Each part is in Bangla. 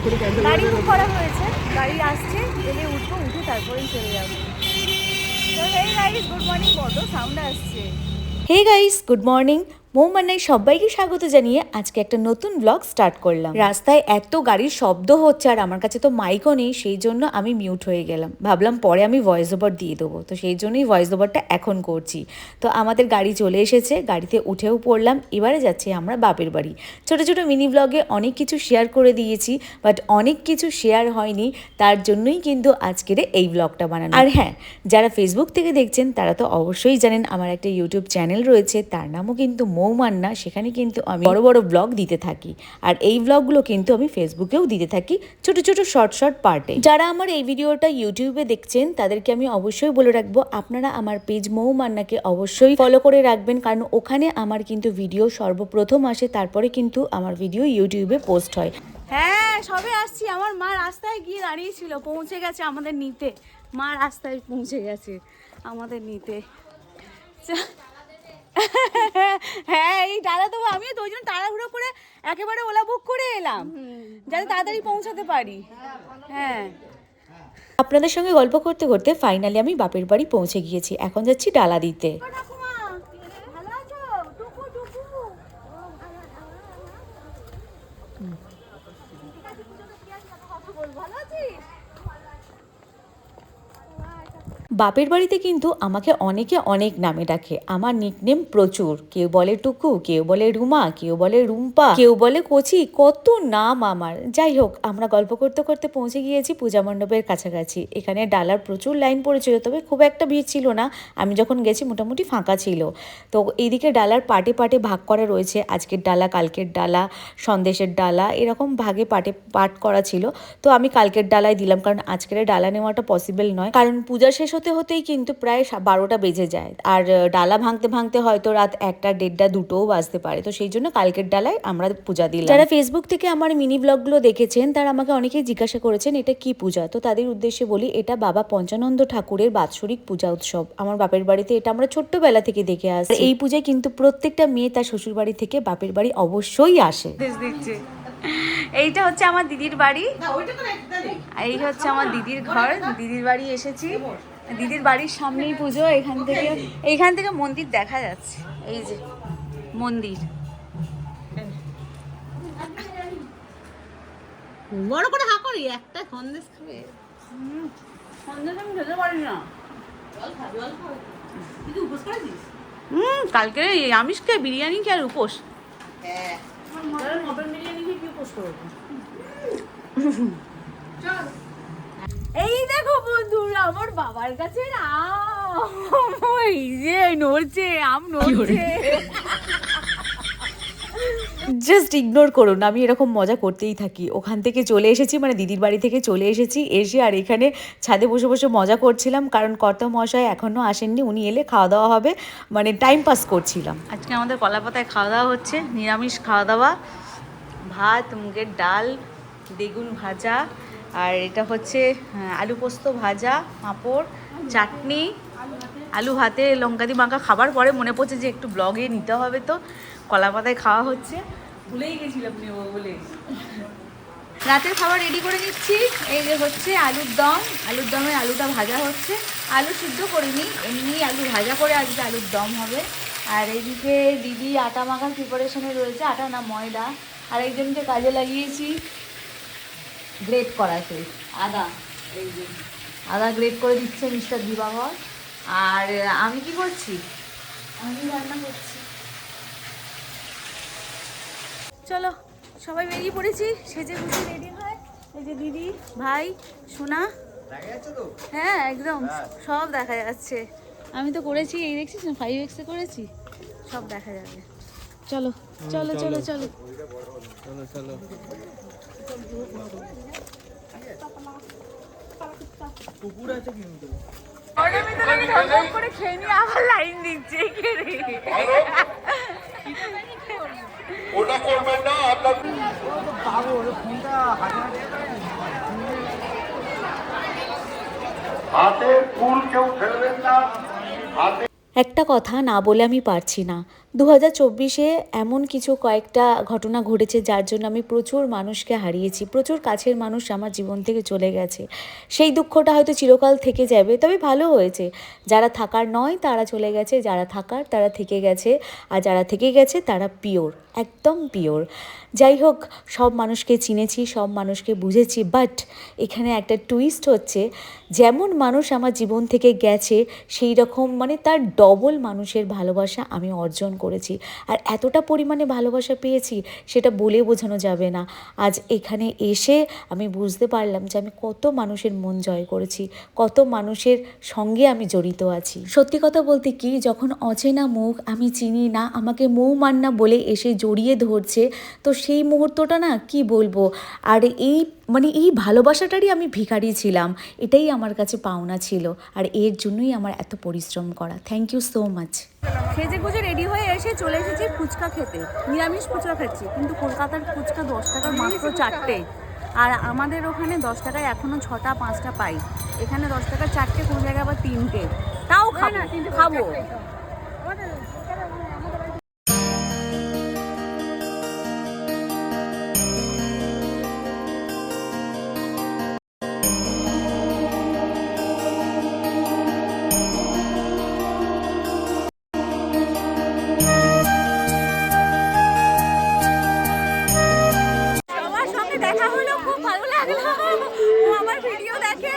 গাড়ি বুক করা হয়েছে, গাড়ি আসছে, এলে উঠবো, উঠে তারপরেই চলে যাবো। তো হেই গাইস, গুড মর্নিং। বড় সাউন্ড আসছে। Hey guys, good morning. মৌমান্নায় সবাইকে স্বাগত জানিয়ে আজকে একটা নতুন ব্লগ স্টার্ট করলাম। রাস্তায় এত গাড়ির শব্দ হচ্ছে আর আমার কাছে তো মাইকও নেই, সেই জন্য আমি মিউট হয়ে গেলাম। ভাবলাম পরে আমি ভয়েস ওভার দিয়ে দেবো, তো সেই জন্যই ভয়েস ওভারটা এখন করছি। তো আমাদের গাড়ি চলে এসেছে, গাড়িতে উঠেও পড়লাম। এবারে যাচ্ছি আমরা বাপের বাড়ি। ছোট ছোট মিনি ব্লগে অনেক কিছু শেয়ার করে দিয়েছি, বাট অনেক কিছু শেয়ার হয়নি, তার জন্যই কিন্তু আজকের এই ব্লগটা বানানো। আর হ্যাঁ, যারা ফেসবুক থেকে দেখছেন তারা তো অবশ্যই জানেন আমার একটা ইউটিউব চ্যানেল রয়েছে, তার নামও কিন্তু মৌমান্না। সেখানে কিন্তু আমি বড় বড় ব্লগ দিতে থাকি, আর এই ব্লগগুলো কিন্তু আমি ফেসবুকেও দিতে থাকি ছোট ছোট শর্ট শর্ট পার্টে। যারা আমার এই ভিডিওটা ইউটিউবে দেখছেন তাদেরকে আমি অবশ্যই বলে রাখবো, আপনারা আমার পেজ মৌমান্নাকে অবশ্যই ফলো করে রাখবেন, কারণ ওখানে আমার কিন্তু ভিডিও সর্বপ্রথম আসে, তারপরে কিন্তু আমার ভিডিও ইউটিউবে পোস্ট হয়। হ্যাঁ, সবে আসছি। আমার মা রাস্তায় গিয়ে দাঁড়িয়েছিল, পৌঁছে গেছে আমাদের নিতে। মা রাস্তায় পৌঁছে গেছে আমাদের নিতে। হ্যাঁ, এই ডালা দেবো। আমিও তো ওই জন্য তাড়াহুড়ো করে একেবারে ওলা বুক করে এলাম, যাতে তাড়াতাড়ি পৌঁছাতে পারি। হ্যাঁ, আপনাদের সঙ্গে গল্প করতে করতে ফাইনালি আমি বাপের বাড়ি পৌঁছে গিয়েছি। এখন যাচ্ছি ডালা দিতে। বাপের বাড়িতে কিন্তু আমাকে অনেকে অনেক নামে ডাকে। আমার নিকনেম প্রচুর। কেউ বলে টুকু, কেউ বলে রুমা, কেউ বলে রুম্পা, কেউ বলে কচি, কত নাম আমার। যাই হোক, আমরা গল্প করতে করতে পৌঁছে গিয়েছি পূজা মণ্ডপের কাছাকাছি। এখানে ডালার প্রচুর লাইন পড়েছিল, তবে খুব একটা ভিড় ছিল না। আমি যখন গেছি মোটামুটি ফাঁকা ছিল। তো এইদিকে ডালার পাটে পাটে ভাগ করা রয়েছে, আজকের ডালা, কালকের ডালা, সন্দেশের ডালা, এরকম ভাগে পাটে পাট করা ছিল। তো আমি কালকের ডালায় দিলাম, কারণ আজকের ডালা নেওয়াটা পসিবল নয়, কারণ পূজা শেষ হতে হতেই কিন্তু প্রায় 12টা বেজে যায়, আর ডালা ভাঙতে ভাঙতে হয়তো রাত 1টা, 1:30, 2টোও বাজতে পারে। তো সেই জন্য কালকের ডালায় আমরা পূজা দিলাম। যারা ফেসবুক থেকে আমার মিনি ব্লগগুলো দেখেছেন তারা আমাকে অনেকেই জিজ্ঞাসা করেছেন এটা কি পূজা। তো তাদের উদ্দেশ্যে বলি, এটা বাবা পঞ্চানন্দ ঠাকুরের বাৎসরিক পূজা উৎসব। আমার বাপের বাড়িতে এটা আমরা ছোট্টবেলা থেকে দেখে আসছি। এই পূজায় কিন্তু প্রত্যেকটা মেয়ে তার শ্বশুর বাড়ি থেকে বাপের বাড়ি অবশ্যই আসে। এইটা হচ্ছে আমার দিদির বাড়ি, এই হচ্ছে আমার দিদির ঘর। দিদির বাড়ি এসেছি, দিদির বাড়ির সামনেই পুজো। এইখান থেকে মন্দির দেখা যাচ্ছে, এই যে মন্দির। বড় করে হা করি, একটা সন্দেশ খাবে। সন্দেশ আমি খেতে পারি না। জল খা, জল খা। তুই কি উপোস করেছিস? কালকে আমিষ খেয়ে বিরিয়ানি খেয়ে আর উপোস। হ্যাঁ, মটন বিরিয়ানি খেয়ে কি উপোস করবো? এই দেখো বন্ধুরা, আমার বাবার কাছে এই যে নড়ছে, আম নড়ছে। জাস্ট ইগনোর করুন, আমি এরকম মজা করতেই থাকি। ওখান থেকে চলে এসেছি, মানে দিদির বাড়ি থেকে চলে এসেছি, এসে আর এখানে ছাদে বসে বসে মজা করছিলাম, কারণ কর্তা মশাই এখনও আসেননি, উনি এলে খাওয়া দাওয়া হবে, মানে টাইম পাস করছিলাম। আজকে আমাদের কলাপাতায় খাওয়া দাওয়া হচ্ছে, নিরামিষ খাওয়া দাওয়া। ভাত, মুগের ডাল, বেগুন ভাজা, আর এটা হচ্ছে আলু পোস্ত ভাজা, পাঁপড়, চাটনি, আলু ভাতে লঙ্কা দিয়ে মাখা। খাবার পরে মনে পড়ছে যে একটু ব্লগে নিতে হবে, তো কলা পাতায় খাওয়া হচ্ছে, ভুলেই গেছিলাম নেবো বলে। রাতের খাবার রেডি করে নিচ্ছি। এই যে হচ্ছে আলুর দম, আলুর দমের আলুটা ভাজা হচ্ছে। আলু সিদ্ধ করিনি, এমনি আলু ভাজা করে আজকে আলুর দম হবে। আর এইদিকে দিদি আটা মাখার প্রিপারেশনে রয়েছে, আটা না ময়দা। আর একজনকে কাজে লাগিয়েছি গ্রেট করাতে, আদা। এই যে আদা গ্রেট করে দিচ্ছে মিস্টার দিবাকর। আর আমি কি করছি, আমি রান্না করছি। চলো, সবাই বেরিয়ে পড়েছি, সেজে গুজে রেডি হয়। এই যে দিদি, ভাই, সোনা। হ্যাঁ, একদম সব দেখা যাচ্ছে। আমি তো করেছি, এই দেখছিস না, 5X করেছি, সব দেখা যাবে। চলো চলো চলো চলো চলো চলো। কুকুর আছে কিন্তু করে খেয়ে নিয়ে আবার লাইন দিচ্ছে। ওটা করবেন না আপনার বাবু, ফোনটা হাতে ফুল কেউ ফেলবেন না। একটা কথা না বলে আমি পারছি না, 2024-এ এমন কিছু কয়েকটা ঘটনা ঘটেছে যার জন্য আমি প্রচুর মানুষকে হারিয়েছি, প্রচুর কাছের মানুষ আমার জীবন থেকে চলে গেছে। সেই দুঃখটা হয়তো চিরকাল থেকে যাবে, তবে ভালো হয়েছে। যারা থাকার নয় তারা চলে গেছে, যারা থাকার তারা থেকে গেছে, আর যারা থেকে গেছে তারা পিওর, একদম পিওর। যাই হোক, সব মানুষকে চিনেছি, সব মানুষকে বুঝেছি, বাট এখানে একটা টুইস্ট হচ্ছে, যেমন মানুষ আমার জীবন থেকে গেছে সেই রকম মানে তার ডবল মানুষের ভালোবাসা আমি অর্জন করেছি। আর এতটা পরিমাণে ভালোবাসা পেয়েছি সেটা বলে বোঝানো যাবে না। আজ এখানে এসে আমি বুঝতে পারলাম যে আমি কত মানুষের মন জয় করেছি, কত মানুষের সঙ্গে আমি জড়িত আছি। সত্যি কথা বলতে কি, যখন অচেনা মুখ আমি চিনি না আমাকে মৌ মান্না বলে এসে জড়িয়ে ধরছে, তো সেই মুহূর্তটা না কি বলবো। আর এই ভালোবাসাটারই আমি ভিখারি ছিলাম, এটাই আমার কাছে পাওনা ছিল, আর এর জন্যই আমার এত পরিশ্রম করা। Thank you so much. সেজে গুজে রেডি হয়ে এসে চলে এসেছি ফুচকা খেতে, নিরামিষ ফুচকা খাচ্ছি, কিন্তু কলকাতার ফুচকা 10 টাকার মাত্র 4টে, আর আমাদের ওখানে 10 টাকায় এখনও 6টা 5টা পাই, এখানে 10 টাকার 4টে, কোনো জায়গায় আবার 3টে, তাও খাবো। সবার সঙ্গে দেখা হলো, খুব ভালো লাগলো। ও আমার ভিডিও দেখে,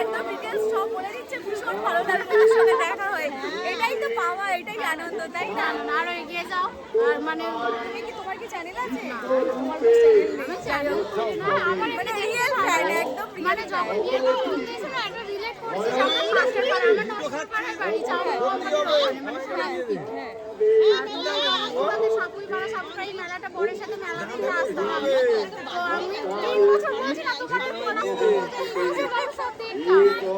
একদম ডিটেলস সব বলে দিচ্ছে, ভীষণ ভালো লাগলো ওর সঙ্গে দেখা হয়ে। এটাই তো পাওয়া, এটাই আনন্দ, তাই না? আরো এগিয়ে যাও। আর মানে তুমি কি, তোমার কি চ্যানেল আছে? আমার মানে রিয়েল ফ্যান, একদম মানে যখন বিয়ে করে বলতেছিল একটা রিলেট করছি, সামনে ফার্স্টের পর আমার নষ্ট করার বাড়ি যাও মানে সোনামুখী। আর তোমাদের সাপুই মেলাটা বড়ের সাথে মেলা দেখতে আসতাম আমি। তো আমি 3 বছর বলছি না তোমার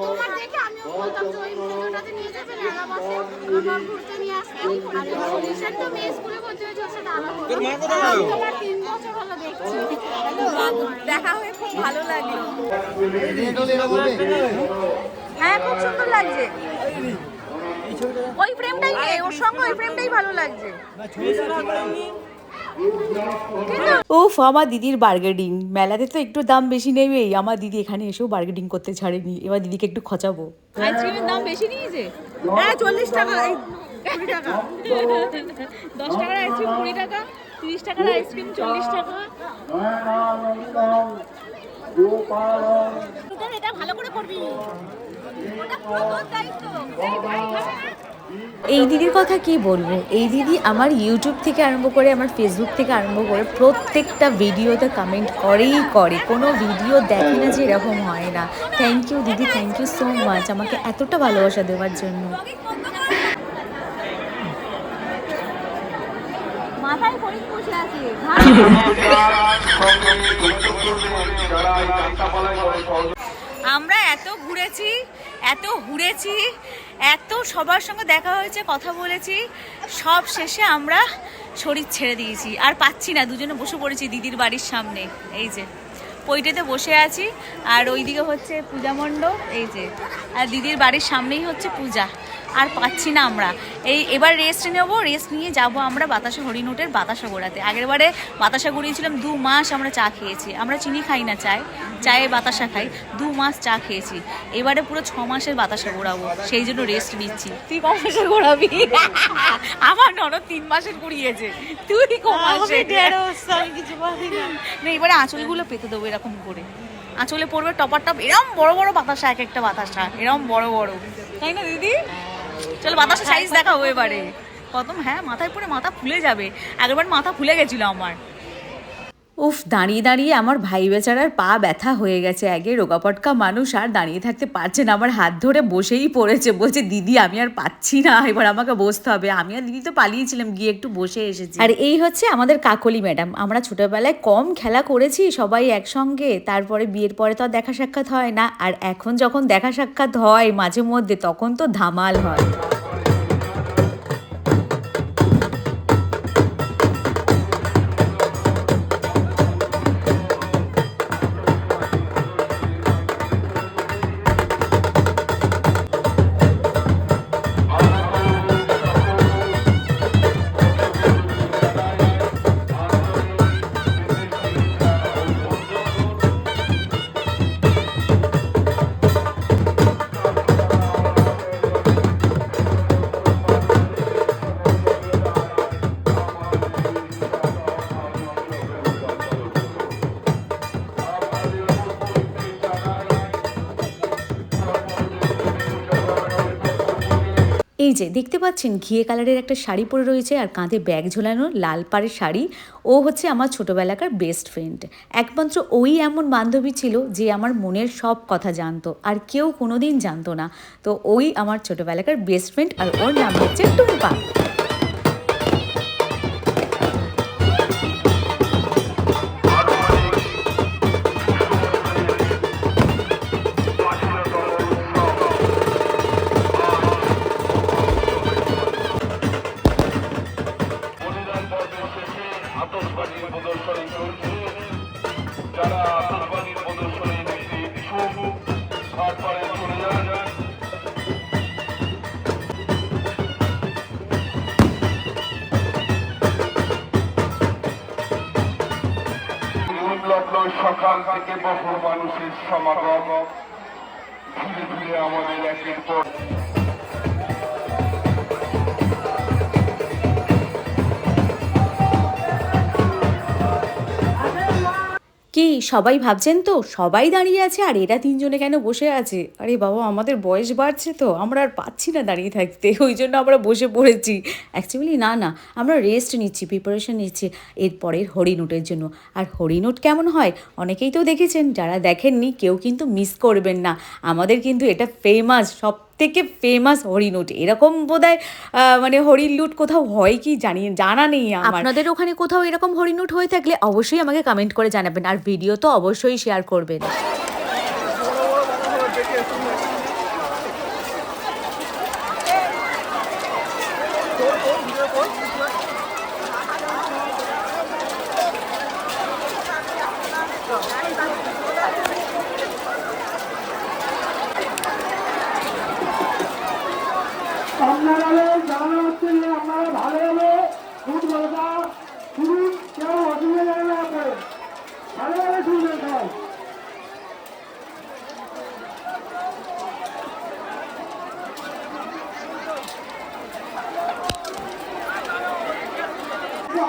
তোমার দেখে আমিও বলতাম যে ওই ভিডিওটাতে নিয়ে যাবে মেলা বসে, আমার ঘুরতে নিয়ে আসতাম। আর রিসেন্ট তো মেয়ে স্কুলে ভর্তি হয়েছে, ওর সাথে আলাপ হলো। তোমার 3 বছর হলো দেখছি, দেখা হয়ে খুব ভালো লাগলো। হ্যাঁ, খুব সুন্দর লাগছে। ওই ফ্রেমটাই নে, ওর সঙ্গে ওই ফ্রেমটাই ভালো লাগছে। ওফ, আমার দিদির বার্গেনিং, মেলাতে তো একটু দাম বেশি নেবেই, আমার দিদি এখানে এসেও বার্গেনিং করতে ছাড়েনি। এবার দিদিকে একটু খচাবো। আইসক্রিমের দাম বেশি নিয়েছে? হ্যাঁ, 40 টাকা, 20 টাকা। 10 টাকার আইসক্রিম 20 টাকা, 30 টাকার আইসক্রিম 40 টাকা। এটা ভালো করে করবি, ওটা পুরো তোর দায়িত্ব। এই ভাই খাবে না? এই দিদির কথা কি বলবো, এই দিদি আমার ইউটিউব থেকে আরম্ভ করে আমার ফেসবুক থেকে আরম্ভ করে প্রত্যেকটা ভিডিওতে কমেন্ট করেই করে, কোনো ভিডিও দেখে না যে এরকম হয় না। থ্যাংক ইউ দিদি, থ্যাংক ইউ সো মাচ আমাকে এতটা ভালোবাসা দেওয়ার জন্য। মাথায় ফরিদ বসে আছে। আমরা এত ঘুরেছি, এত ঘুরেছি, এত সবার সঙ্গে দেখা হয়েছে, কথা বলেছি, সব শেষে আমরা শরীর ছেড়ে দিয়েছি, আর পাচ্ছি না। দুজনে বসে পড়েছি দিদির বাড়ির সামনে, এই যে পৈটেতে বসে আছি, আর ওইদিকে হচ্ছে পূজা মণ্ডপ, এই যে, আর দিদির বাড়ির সামনেই হচ্ছে পূজা। আর পাচ্ছি না আমরা। এবার রেস্ট নেবো, রেস্ট নিয়ে যাব আমরা বাতাসা হরিণোটের বাতাসা গোড়াতে। আগেরবারে বাতাসা গড়িয়েছিলাম, 2 মাস আমরা চা খেয়েছি। আমরা চিনি খাই না, চায়ে বাতাসা খাই, 2 মাস চা খেয়েছি। এবারে পুরো 6 মাসের বাতাসা ঘোরাবো, সেই জন্য রেস্ট নিচ্ছি। তুই ক মাসের ঘোরাবি? আমার ননদ 3 মাসের ঘুরিয়েছে, তুই ক মাসের? কিছু পারি না। এবারে আঁচলগুলো পেতে দেবো এরকম করে, আঁচলে পড়বে টপার টপ, এরম বড় বড় বাতাসা, এক একটা বাতাসা এরম বড় বড়, তাই না দিদি? চলো বাতাসা সাইজ দেখাবো এবারে কত। হ্যাঁ, মাথায় পরে মাথা ফুলে যাবে, আগেরবার মাথা ফুলে গেছিল আমার। উফ, দাঁড়িয়ে দাঁড়িয়ে আমার ভাই বেচারার পা ব্যথা হয়ে গেছে। আগে রোগাপটকা মানুষ, আর দাঁড়িয়ে থাকতে পারছে না, আমার হাত ধরে বসেই পড়েছে, বলছে দিদি আমি আর পাচ্ছি না, এবার আমাকে বসতে হবে। আমি আর দিদি তো পালিয়েছিলাম, গিয়ে একটু বসে এসেছি। আর এই হচ্ছে আমাদের কাকলি ম্যাডাম। আমরা ছোটবেলায় কম খেলা করেছি সবাই একসঙ্গে, তারপরে বিয়ের পরে তো আর দেখা সাক্ষাৎ হয় না, আর এখন যখন দেখা সাক্ষাৎ হয় মাঝে মধ্যে, তখন তো ধামাল হয়। এই যে দেখতে পাচ্ছেন ঘিয়ে কালারের একটা শাড়ি পরে রয়েছে আর কাঁধে ব্যাগ ঝোলানো লাল পাড়ের শাড়ি। ও হচ্ছে আমার ছোটোবেলাকার বেস্ট ফ্রেন্ড। একমাত্র ওই এমন বান্ধবী ছিল যে আমার মনের সব কথা জানতো, আর কেউ কোনোদিন জানতো না। তো ওই আমার ছোটোবেলাকার বেস্ট ফ্রেন্ড, আর ওর নাম হচ্ছে টুম্পা। আতশবাজির প্রদর্শনী চলছে। যারা আতশবাজির প্রদর্শনী দেখতে ইচ্ছুক ঘাট পাড়ে চলে যাওয়া যায়। উল্লগ্ন সকাল থেকে বহু মানুষের সমাগম, ধীরে ধীরে আমাদের একের পর কি সবাই ভাবছেন তো সবাই দাঁড়িয়ে আছে আর এরা তিনজনে কেন বসে আছে? আরে বাবা, আমাদের বয়স বাড়ছে তো আমরা আর পাচ্ছি না দাঁড়িয়ে থাকতে, ওই জন্য আমরা বসে পড়েছি। অ্যাকচুয়ালি না, আমরা রেস্ট নিচ্ছি, প্রিপারেশন নিচ্ছি এরপরের হরিণোটের জন্য। আর হরিণোট কেমন হয় অনেকেই তো দেখেছেন, যারা দেখেননি কেউ কিন্তু মিস করবেন না। আমাদের কিন্তু এটা ফেমাস, সব থেকে ফেমাস হরিণোট। এরকম বোধহয় মানে হরিণ লুট কোথাও হয় কি জানা নেই আমার। আপনাদের ওখানে কোথাও এরকম হরিণোট হয়ে থাকলে অবশ্যই আমাকে কমেন্ট করে জানাবেন, আর ভিডিও তো অবশ্যই শেয়ার করবেন। আপনারা জানানো হচ্ছে যে আপনারা ভালোভাবে ফুটবলটা শুরু, কেউ অসুবিধা না করে ভালোভাবে শুনবেন সবাই।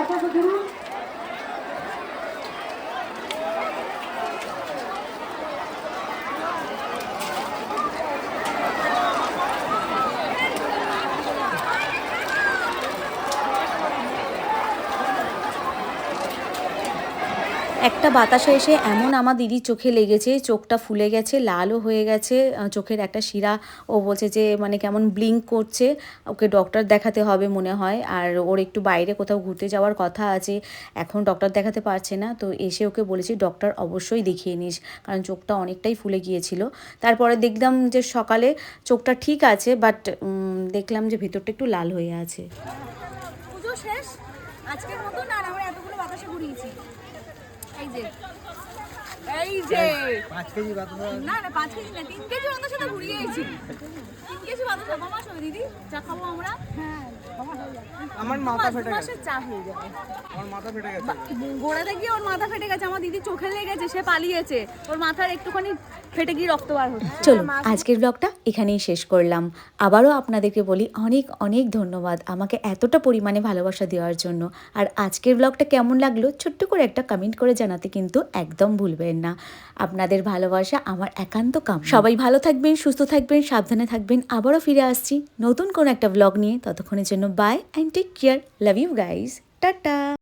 আপাতত শুরু। একটা বাতাসে এসে এমন আমার দিদির চোখে লেগেছে, চোখটা ফুলে গেছে, লালও হয়ে গেছে, চোখের একটা শিরা ও বলছে যে মানে কেমন ব্লিঙ্ক করছে, ওকে ডক্টর দেখাতে হবে মনে হয়। আর ওর একটু বাইরে কোথাও ঘুরতে যাওয়ার কথা আছে, এখন ডক্টর দেখাতে পারছে না। তো এসে ওকে বলেছি ডক্টর অবশ্যই দেখিয়ে নিস, কারণ চোখটা অনেকটাই ফুলে গিয়েছিল। তারপরে দেখলাম যে সকালে চোখটা ঠিক আছে, বাট দেখলাম যে ভিতরটা একটু লাল হয়ে আছে। পুজো শেষ আজকের মতন, আর আমরা এতগুলো বাতাসে ঘুরিয়েছি। এই যে 5 কেজি বাতাসা, না 5 কেজি না 3 কেজি বাতাসা ঘুরিয়েছি। 3 কেজি বাতাসা মামা সব দিদি চা খাবো আমরা। হ্যাঁ আমার মাথা ফেটে গেছে, চা হয়ে যাবে। আমার মাথা ফেটে গেছে, গোড়াতে গিয়ে ওর মাথা ফেটে গেছে। আমার দিদি চোখে লেগেছে, সে পালিয়েছে, ওর মাথার একটুখানি ফেটে গিয়ে রক্ত বার হচ্ছে। চলো আজকের ব্লগটা এখানেই শেষ করলাম। আবারও আপনাদেরকে বলি অনেক অনেক ধন্যবাদ আমাকে এতটা পরিমাণে ভালোবাসা দেওয়ার জন্য। আর আজকের ব্লগটা কেমন লাগলো ছোট্ট করে একটা কমেন্ট করে জানাতে কিন্তু একদম ভুলবেন না। আপনাদের ভালোবাসা আমার একান্ত কাম। সবাই ভালো থাকবেন, সুস্থ থাকবেন, সাবধানে থাকবেন। আবারও ফিরে আসছি নতুন কোনো একটা ব্লগ নিয়ে। ততক্ষণের জন্য bye and take care. Love you guys, tata.